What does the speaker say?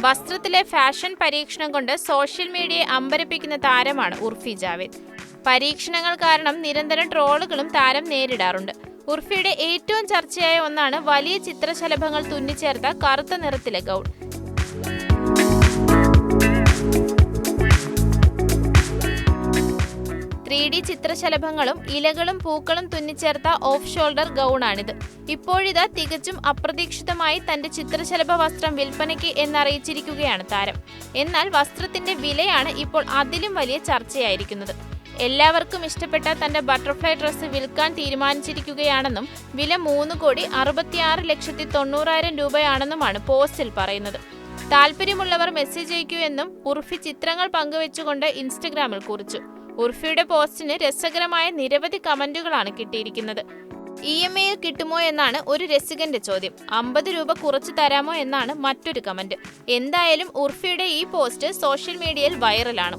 വസ്ത്രത്തിലെ fashion പരീക്ഷണം കൊണ്ട് social മീഡിയയെ അമ്പരപ്പിക്കുന്ന താരമാണ് ഉർഫി ജാവേദ്. പരീക്ഷണങ്ങൾ കാരണം നിരന്തരം ട്രോളുകളും താരം നേരിടാറുണ്ട്. ഉർഫിയുടെ ഏറ്റവും ചർച്ചയായ ഒന്നാണ് വലിയ ചിത്രശലഭങ്ങൾ തുന്നിച്ചേർത്ത കറുത്ത നിറത്തിലെ ഗൗൺ. ചിത്രശലഭങ്ങളും ഇലകളും പൂക്കളും തുന്നിച്ചേർത്ത ഓഫ് ഷോൾഡർ ഗൗണാണിത്. ഇപ്പോഴിത് തികച്ചും അപ്രതീക്ഷിതമായി തന്റെ ചിത്രശലഭ വസ്ത്രം വിൽപ്പനയ്ക്ക് എന്നറിയിച്ചിരിക്കുകയാണ് താരം. എന്നാൽ വസ്ത്രത്തിന്റെ വിലയാണ് ഇപ്പോൾ അതിലും വലിയ ചർച്ചയായിരിക്കുന്നത്. എല്ലാവർക്കും ഇഷ്ടപ്പെട്ട തന്റെ ബട്ടർഫ്ലൈ ഡ്രസ്സ് വിൽക്കാൻ തീരുമാനിച്ചിരിക്കുകയാണെന്നും വില 3,66,90,000 രൂപയാണെന്നുമാണ് പോസ്റ്റിൽ പറയുന്നത്. താല്പര്യമുള്ളവർ മെസ്സേജ് അയക്കൂ എന്നും ഉർഫി ചിത്രങ്ങൾ പങ്കുവെച്ചുകൊണ്ട് ഇൻസ്റ്റഗ്രാമിൽ കുറിച്ചു. ഉർഫിയുടെ പോസ്റ്റിന് രസകരമായ നിരവധി കമന്റുകളാണ് കിട്ടിയിരിക്കുന്നത്. EMI കിട്ടുമോ എന്നാണ് ഒരു രസികന്റെ ചോദ്യം. 50 രൂപ കുറച്ചു തരാമോ എന്നാണ് മറ്റൊരു കമന്റ്. എന്തായാലും ഉർഫിയുടെ ഈ പോസ്റ്റ് സോഷ്യൽ മീഡിയയിൽ വൈറലാണ്.